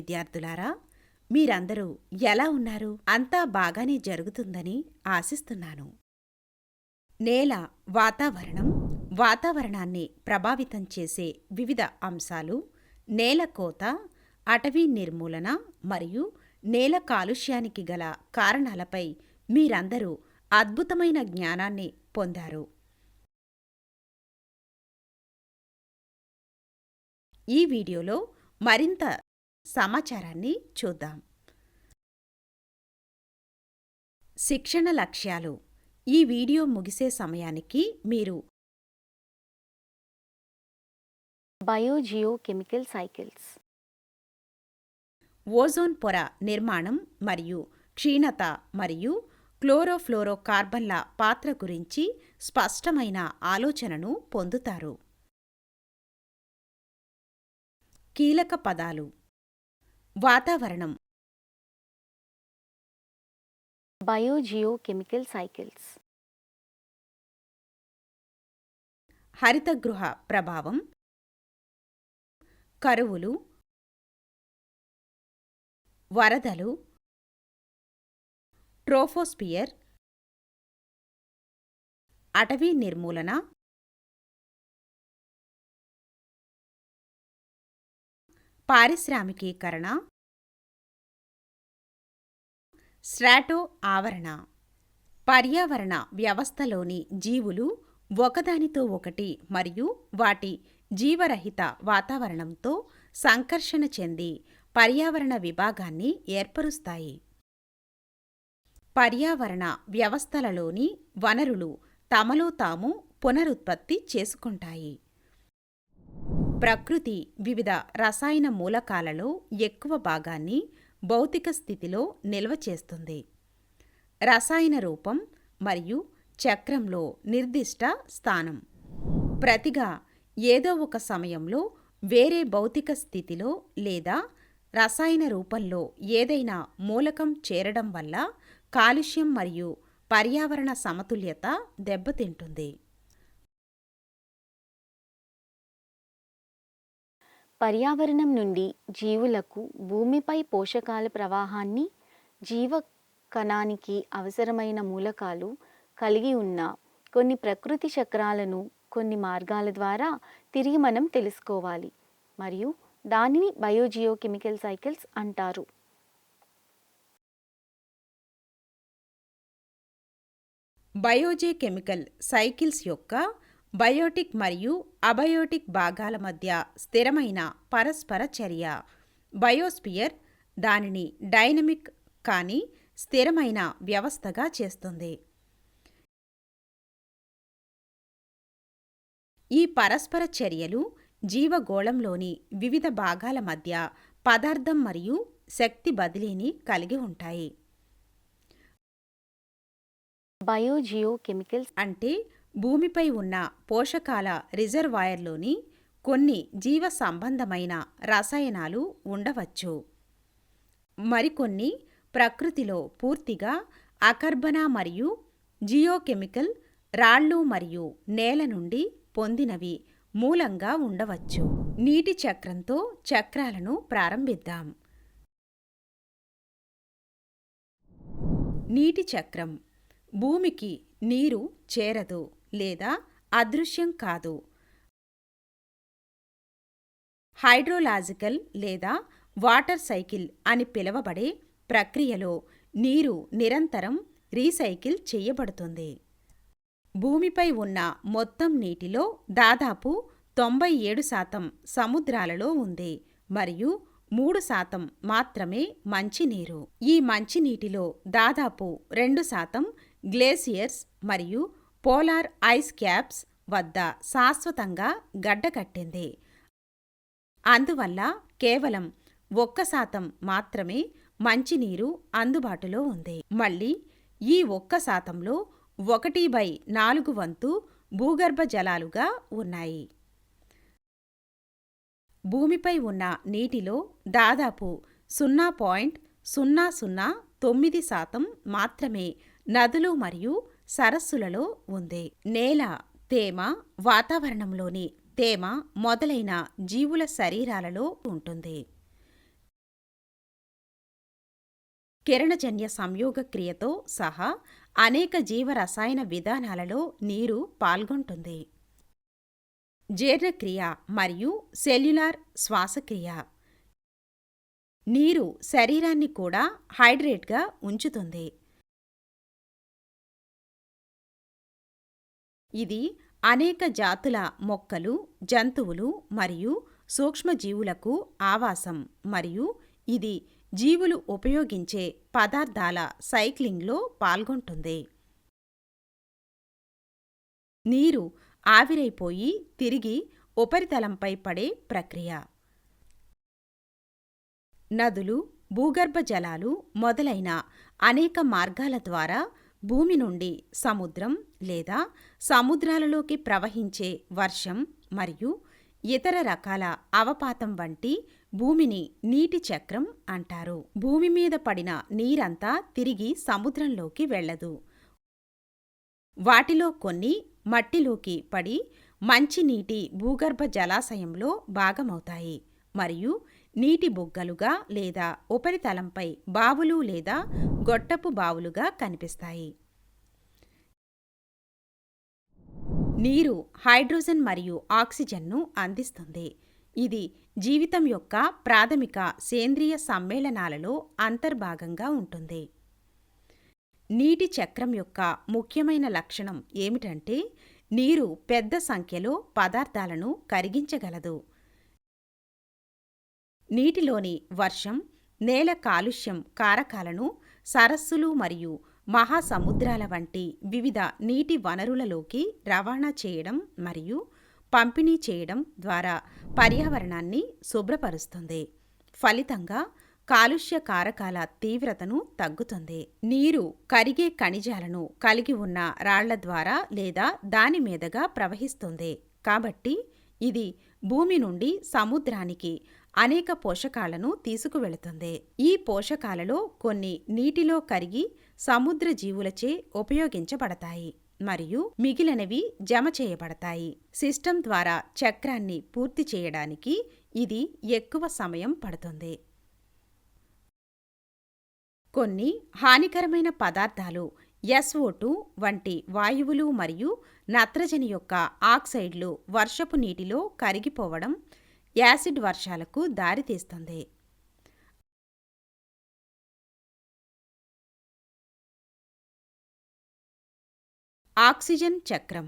విద్యార్థులారా, మీరందరూ ఎలా ఉన్నారు? అంతా బాగానే జరుగుతుందని ఆశిస్తున్నాను. నేల వాతావరణాన్ని ప్రభావితం చేసే వివిధ అంశాలు, నేల కోత, అటవీ నిర్మూలన మరియు నేల కాలుష్యానికి గల కారణాలపై మీరందరూ అద్భుతమైన జ్ఞానాన్ని పొందారు. ఈ వీడియోలో మరింత సమాచారాన్ని చూద్దాం. శిక్షణ లక్ష్యాలు. ఈ వీడియో ముగిసే సమయానికి మీరు బయోజియోకెమికల్ సైకిల్స్, ఓజోన్ పొర నిర్మాణం మరియు క్షీణత మరియు క్లోరోఫ్లోరోకార్బన్ల పాత్ర గురించి స్పష్టమైన ఆలోచనను పొందుతారు. కీలక పదాలు: వాతావరణం, బయోజియోకెమికల్ సైకిల్స్, హరితగృహ ప్రభావం, కరువులు, వరదలు, ట్రోపోస్పియర్, అటవీ నిర్మూలన, పారిశ్రామికీకరణ, స్ట్రాటో ఆవరణ. పర్యావరణ వ్యవస్థలోని జీవులు ఒకదానితో ఒకటి మరియు వాటి జీవరహిత వాతావరణంతో సంకర్షణ చెంది పర్యావరణ విభాగాన్ని ఏర్పరుస్తాయి. పర్యావరణ వ్యవస్థలలోని వనరులు తమలో తాము పునరుత్పత్తి చేసుకుంటాయి. ప్రకృతి వివిధ రసాయన మూలకాలలో ఎక్కువ భాగాన్ని భౌతిక స్థితిలో నిల్వ చేస్తుంది. రసాయన రూపం మరియు చక్రంలో నిర్దిష్ట స్థానం. ప్రతిగా ఏదో ఒక సమయంలో వేరే భౌతిక స్థితిలో లేదా రసాయన రూపంలో ఏదైనా మూలకం చేరడం వల్ల కాలుష్యం మరియు పర్యావరణ సమతుల్యత దెబ్బతింటుంది. పర్యావరణం నుండి జీవులకు భూమిపై పోషకాల ప్రవాహాన్ని, జీవ కణానికి అవసరమైన మూలకాలు కలిగి ఉన్న కొన్ని ప్రకృతి చక్రాలను కొన్ని మార్గాల ద్వారా తిరిగి మనం తెలుసుకోవాలి మరియు దానిని బయోజియోకెమికల్ సైకిల్స్ అంటారు. బయోజియోకెమికల్ సైకిల్స్ యొక్క బయోటిక్ మరియు అబయోటిక్ భాగాల మధ్య స్థిరమైన పరస్పర చర్య బయోస్పియర్ దానిని డైనమిక్ కానీ స్థిరమైన వ్యవస్థగా చేస్తుంది. ఈ పరస్పర చర్యలు జీవగోళంలోని వివిధ భాగాల మధ్య పదార్థం మరియు శక్తి బదిలీని కలిగి ఉంటాయి. బయోజియోకెమికల్స్ అంటే భూమిపై ఉన్న పోషకాల రిజర్వాయర్లోని కొన్ని జీవ సంబంధమైన రసాయనాలు ఉండవచ్చు. మరికొన్ని ప్రకృతిలో పూర్తిగా అకర్బన మరియు జియోకెమికల్ రాళ్ళు మరియు నేల నుండి పొందినవి మూలంగా ఉండవచ్చు. నీటి చక్రంతో చక్రాలను ప్రారంభిద్దాం. నీటి చక్రం. భూమికి నీరు చేరదు లేదా అదృశ్యం కాదు. హైడ్రోలాజికల్ లేదా వాటర్ సైకిల్ అని పిలువబడే ప్రక్రియలో నీరు నిరంతరం రీసైకిల్ చేయబడుతుంది. భూమిపై ఉన్న మొత్తం నీటిలో దాదాపు 97% సముద్రాలలో ఉంది మరియు 3% మాత్రమే మంచినీరు. ఈ మంచినీటిలో దాదాపు 2% గ్లేసియర్స్ మరియు పోలార్ ఐస్ క్యాప్స్ వద్ద శాశ్వతంగా గడ్డకట్టింది. అందువల్ల కేవలం 1% మాత్రమే మంచినీరు అందుబాటులో ఉంది. మళ్ళీ ఈ 1%లో 1/4 వంతు భూగర్భ జలాలుగా ఉన్నాయి. భూమిపై ఉన్న నీటిలో దాదాపు 0.009% మాత్రమే నదులు మరియు సరస్సులలో ఉంది. నేల తేమ, వాతావరణంలోని తేమ మొదలైన జీవుల శరీరాలలో ఉంటుంది. కిరణజన్య సంయోగ క్రియతో సహా అనేక జీవరసాయన విధానాలలో నీరు పాల్గొంటుంది. జీర్ణక్రియ మరియు సెల్యులార్ శ్వాసక్రియ. నీరు శరీరాన్ని కూడా హైడ్రేట్గా ఉంచుతుంది. ఇది అనేక జాతుల మొక్కలు, జంతువులు మరియు సూక్ష్మజీవులకు ఆవాసం మరియు ఇది జీవులు ఉపయోగించే పదార్థాల సైక్లింగ్లో పాల్గొంటుంది. నీరు ఆవిరైపోయి తిరిగి ఉపరితలంపై పడే ప్రక్రియ. నదులు, భూగర్భ జలాలు మొదలైన అనేక మార్గాల ద్వారా భూమి నుండి సముద్రం లేదా సముద్రాలలోకి ప్రవహించే వర్షం మరియు ఇతర రకాల అవపాతం వంటి భూమిని నీటి చక్రం అంటారు. భూమి మీద పడిన నీరంతా తిరిగి సముద్రంలోకి వెళ్ళదు. వాటిలో కొన్ని మట్టిలోకి పడి మంచినీటి భూగర్భ జలాశయంలో భాగమవుతాయి మరియు నీటి బుగ్గలుగా లేదా ఉపరితలంపై బావులు లేదా గొట్టపు బావులుగా కనిపిస్తాయి. నీరు హైడ్రోజన్ మరియు ఆక్సిజన్ను అందిస్తుంది. ఇది జీవితం యొక్క ప్రాథమిక సేంద్రియ సమ్మేళనాలలో అంతర్భాగంగా ఉంటుంది. నీటి చక్రం యొక్క ముఖ్యమైన లక్షణం ఏమిటంటే నీరు పెద్ద సంఖ్యలో పదార్థాలను కరిగించగలదు. నీటిలోని వర్షం, నేల కాలుష్యం కారకాలను సరస్సులు మరియు మహాసముద్రాల వంటి వివిధ నీటి వనరులలోకి రవాణా చేయడం మరియు పంపిణీ చేయడం ద్వారా పర్యావరణాన్ని శుభ్రపరుస్తుంది. ఫలితంగా కాలుష్య కారకాల తీవ్రతను తగ్గుతుంది. నీరు కరిగే ఖనిజాలను కలిగి ఉన్న రాళ్ల ద్వారా లేదా దాని మీదుగా ప్రవహిస్తుంది. కాబట్టి ఇది భూమి నుండి సముద్రానికి అనేక పోషకాలను తీసుకువెళుతుంది. ఈ పోషకాలలో కొన్ని నీటిలో కరిగి సముద్ర జీవులచే ఉపయోగించబడతాయి మరియు మిగిలినవి జమ చేయబడతాయి. సిస్టమ్ ద్వారా చక్రాన్ని పూర్తి చేయడానికి ఇది ఎక్కువ సమయం పడుతుంది. కొన్ని హానికరమైన పదార్థాలు SO2 వంటి వాయువులు మరియు నత్రజని యొక్క ఆక్సైడ్లు వర్షపు నీటిలో కరిగిపోవడం యాసిడ్ వర్షాలకు దారితీస్తుంది. ఆక్సిజన్ చక్రం.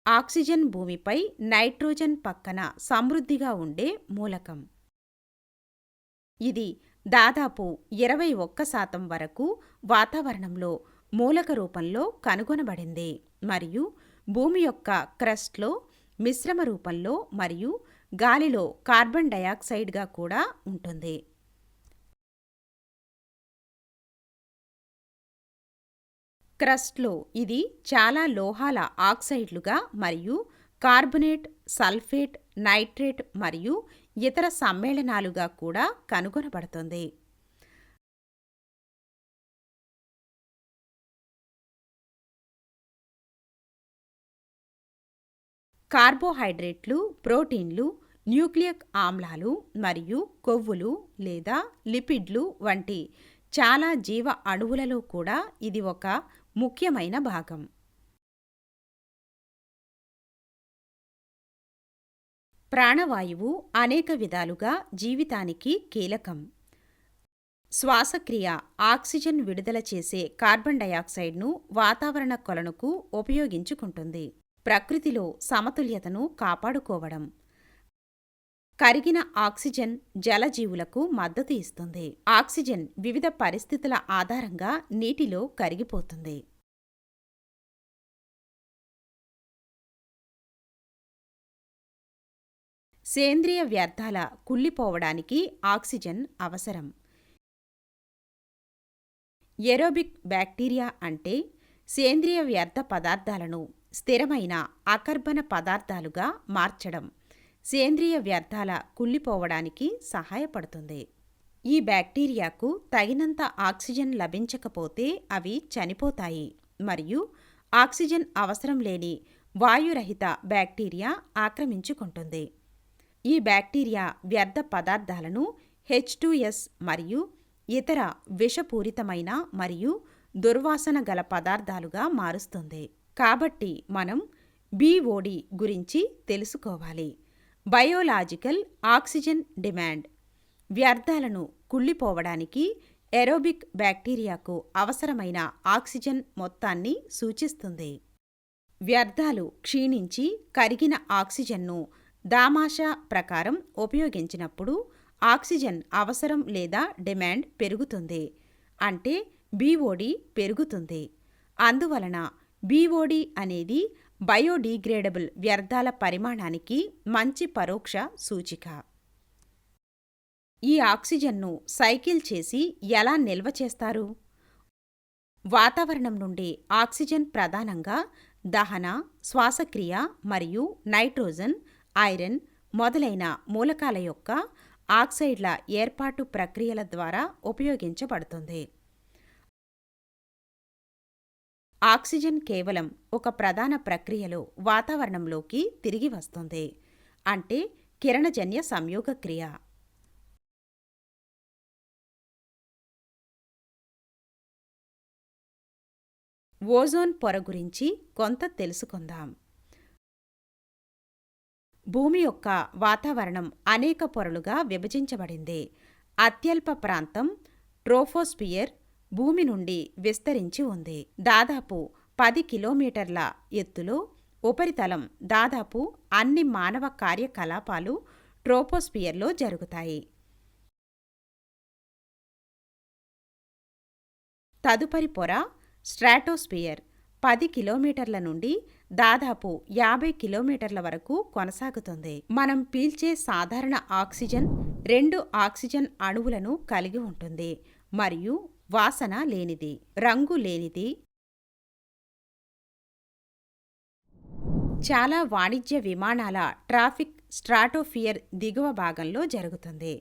ఆక్సిజన్ భూమిపై నైట్రోజన్ పక్కన సమృద్ధిగా ఉండే మూలకం. ఇది దాదాపు 21% వరకు వాతావరణంలో మూలక రూపంలో కనుగొనబడింది మరియు భూమి యొక్క క్రస్ట్లో మిశ్రమ రూపంలో మరియు గాలిలో కార్బన్ డయాక్సైడ్గా కూడా ఉంటుంది. క్రస్ట్లో ఇది చాలా లోహాల ఆక్సైడ్లుగా మరియు కార్బొనేట్, సల్ఫేట్, నైట్రేట్ మరియు ఇతర సమ్మేళనాలుగా కూడా కనుగొనబడుతుంది. కార్బోహైడ్రేట్లు, ప్రోటీన్లు, న్యూక్లియిక్ ఆమ్లాలు మరియు కొవ్వులు లేదా లిపిడ్లు వంటి చాలా జీవ అణువులలో కూడా ఇది ఒక ముఖ్యమైన భాగం. ప్రాణవాయువు అనేక విధాలుగా జీవితానికి కీలకం. శ్వాసక్రియ ఆక్సిజన్ విడుదల చేసే కార్బన్ డయాక్సైడ్ను వాతావరణ కొలనుకు ఉపయోగించుకుంటుంది. ప్రకృతిలో సమతుల్యతను కాపాడుకోవడం. కరిగిన ఆక్సిజన్ జలజీవులకు మద్దతు ఇస్తుంది. ఆక్సిజన్ వివిధ పరిస్థితుల ఆధారంగా నీటిలో కరిగిపోతుంది. సేంద్రియ వ్యర్థాల కుళ్ళిపోవడానికి ఆక్సిజన్ అవసరం. ఏరోబిక్ బ్యాక్టీరియా అంటే సేంద్రియ వ్యర్థ పదార్థాలను స్థిరమైన అకర్బన పదార్థాలుగా మార్చడం సేంద్రియ వ్యర్థాల కుళ్ళిపోవడానికి సహాయపడుతుంది. ఈ బ్యాక్టీరియాకు తగినంత ఆక్సిజన్ లభించకపోతే అవి చనిపోతాయి మరియు ఆక్సిజన్ అవసరం లేని వాయురహిత బ్యాక్టీరియా ఆక్రమించుకుంటుంది. ఈ బ్యాక్టీరియా వ్యర్థ పదార్థాలను H2S మరియు ఇతర విషపూరితమైన మరియు దుర్వాసన గల పదార్థాలుగా మారుస్తుంది. కాబట్టి మనం BOD గురించి తెలుసుకోవాలి. బయోలాజికల్ ఆక్సిజన్ డిమాండ్ వ్యర్థాలను కుళ్ళిపోవడానికి ఏరోబిక్ బ్యాక్టీరియాకు అవసరమైన ఆక్సిజన్ మొత్తాన్ని సూచిస్తుంది. వ్యర్థాలు క్షీణించి కరిగిన ఆక్సిజన్ను దామాషా ప్రకారం ఉపయోగించినప్పుడు ఆక్సిజన్ అవసరం లేదా డిమాండ్ పెరుగుతుంది. అంటే BOD పెరుగుతుంది. అందువలన BOD అనేది బయోడీగ్రేడబుల్ వ్యర్థాల పరిమాణానికి మంచి పరోక్ష సూచిక. ఈ ఆక్సిజన్ను సైకిల్ చేసి ఎలా నిల్వ చేస్తారు? వాతావరణం నుండి ఆక్సిజన్ ప్రధానంగా దహన, శ్వాసక్రియ మరియు నైట్రోజన్, ఐరన్ మొదలైన మూలకాల యొక్క ఆక్సైడ్ల ఏర్పాటు ప్రక్రియల ద్వారా ఉపయోగించబడుతుంది. ఆక్సిజన్ కేవలం ఒక ప్రధాన ప్రక్రియలో వాతావరణంలోకి తిరిగి వస్తుంది. అంటే కిరణజన్య సంయోగక్రియ. ఓజోన్ పొర గురించి కొంత తెలుసుకుందాం. భూమి యొక్క వాతావరణం అనేక పొరలుగా విభజించబడింది. అత్యల్ప ప్రాంతం ట్రోపోస్ఫియర్ భూమి నుండి విస్తరించి ఉంది. దాదాపు 10 కిలోమీటర్ల ఎత్తులో ఉపరితలం దాదాపు అన్ని మానవ కార్యకలాపాలు ట్రోపోస్ఫియర్లో జరుగుతాయి. తదుపరి పొర స్ట్రాటోస్ఫియర్ 10 కిలోమీటర్ల నుండి దాదాపు 50 కిలోమీటర్ల వరకు కొనసాగుతుంది. మనం పీల్చే సాధారణ ఆక్సిజన్ 2 ఆక్సిజన్ అణువులను కలిగి ఉంటుంది మరియు వాసన లేనిది, రంగు లేనిది. చాలా వాణిజ్య విమానాల ట్రాఫిక్ స్ట్రాటోస్ఫియర్ దిగువ భాగంలో జరుగుతుంది.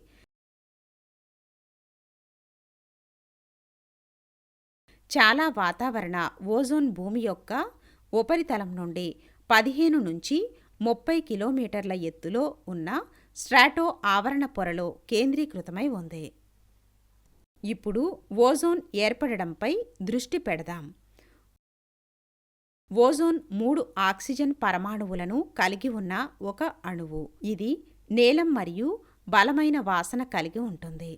చాలా వాతావరణ ఓజోన్ భూమి యొక్క ఉపరితలం నుండి 15 నుంచి 30 కిలోమీటర్ల ఎత్తులో ఉన్న స్ట్రాటో ఆవరణ పొరలో కేంద్రీకృతమై ఉంది. ఇప్పుడు ఓజోన్ ఏర్పడడంపై దృష్టి పెడదాం. ఓజోన్ 3 ఆక్సిజన్ పరమాణువులను కలిగి ఉన్న ఒక అణువు. ఇది నీలం మరియు బలమైన వాసన కలిగి ఉంటుంది.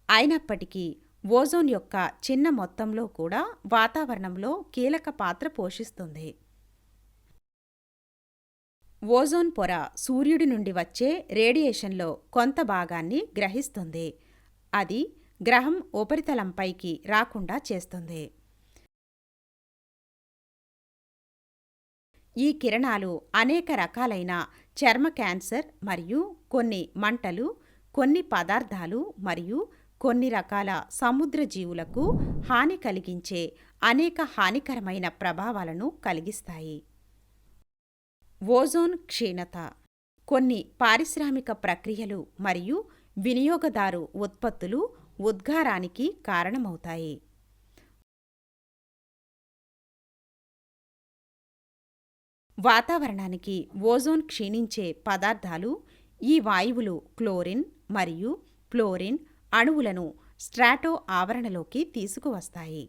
అయినప్పటికీ ఓజోన్ యొక్క చిన్న మొత్తంలో కూడా వాతావరణంలో కీలక పాత్ర పోషిస్తుంది. ఓజోన్ పొర సూర్యుడి నుండి వచ్చే రేడియేషన్లో కొంత భాగాన్ని గ్రహిస్తుంది. అది గ్రహం ఉపరితలంపైకి రాకుండా చేస్తుంది. ఈ కిరణాలు అనేక రకాలైన చర్మ క్యాన్సర్ మరియు కొన్ని మంటలు, కొన్ని పదార్థాలు మరియు కొన్ని రకాల సముద్ర జీవులకు హాని కలిగించే అనేక హానికరమైన ప్రభావాలను కలిగిస్తాయి. ఓజోన్ క్షీణత కొన్ని పారిశ్రామిక ప్రక్రియలు మరియు వినియోగదారు ఉత్పత్తులు ఉద్గారానికి కారణమవుతాయి. వాతావరణానికి ఓజోన్ క్షీణించే పదార్థాలు ఈ వాయువులు క్లోరిన్ మరియు ఫ్లోరిన్ అణువులను స్ట్రాటో ఆవరణలోకి తీసుకువస్తాయి.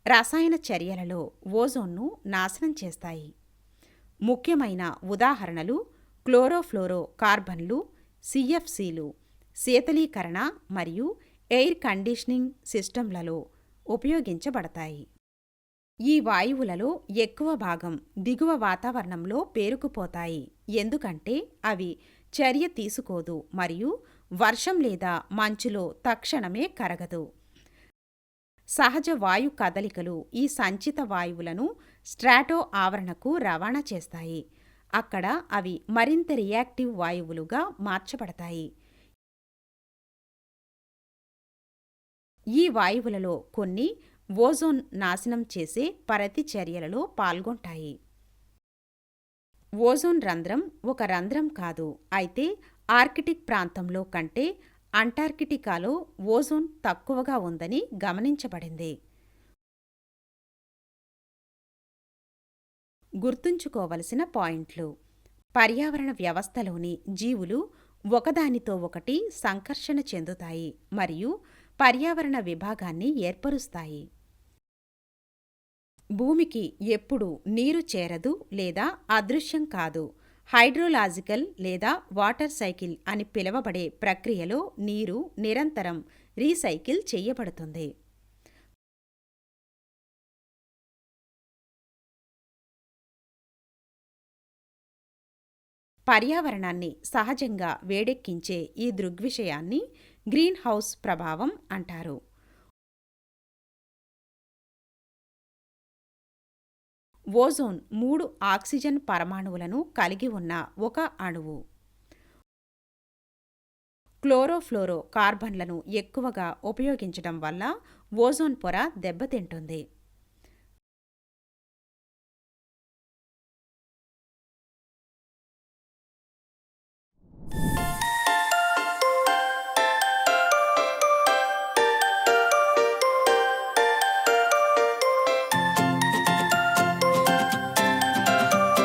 రసాయన చర్యలలో ఓజోన్ను నాశనం చేస్తాయి. ముఖ్యమైన ఉదాహరణలు క్లోరోఫ్లోరో కార్బన్లు, CFCలు శీతలీకరణ మరియు ఎయిర్ కండిషనింగ్ సిస్టంలలో ఉపయోగించబడతాయి. ఈ వాయువులలో ఎక్కువ భాగం దిగువ వాతావరణంలో పేరుకుపోతాయి, ఎందుకంటే అవి చర్య తీసుకోదు మరియు వర్షం లేదా మంచులో తక్షణమే కరగదు. సహజ వాయు కదలికలు ఈ సంచిత వాయువులను స్ట్రాటో ఆవరణకు రవాణా చేస్తాయి. అక్కడ అవి మరింత రియాక్టివ్ వాయువులుగా మార్చబడతాయి. ఈ వాయువులలో కొన్ని ఓజోన్ నాశనం చేసే ప్రతిచర్యలలో పాల్గొంటాయి. ఓజోన్ రంధ్రం ఒక రంధ్రం కాదు, అయితే ఆర్కిటిక్ ప్రాంతంలో కంటే అంటార్కిటికాలో ఓజోన్ తక్కువగా ఉందని గమనించబడింది. గుర్తుంచుకోవలసిన పాయింట్లు: పర్యావరణ వ్యవస్థలోని జీవులు ఒకదానితో ఒకటి సంకర్షణ చెందుతాయి మరియు పర్యావరణ విభాగాన్ని ఏర్పరుస్తాయి. భూమికి ఎప్పుడూ నీరు చేరదు లేదా అదృశ్యం కాదు. హైడ్రోలాజికల్ లేదా వాటర్ సైకిల్ అని పిలువబడే ప్రక్రియలో నీరు నిరంతరం రీసైకిల్ చేయబడుతుంది. పర్యావరణాన్ని సహజంగా వేడెక్కించే ఈ దృగ్విషయాన్ని గ్రీన్ హౌస్ ప్రభావం అంటారు. ఓజోన్ 3 ఆక్సిజన్ పరమాణువులను కలిగి ఉన్న ఒక అణువు. క్లోరోఫ్లోరో కార్బన్లను ఎక్కువగా ఉపయోగించడం వల్ల ఓజోన్ పొర దెబ్బతింటుంది.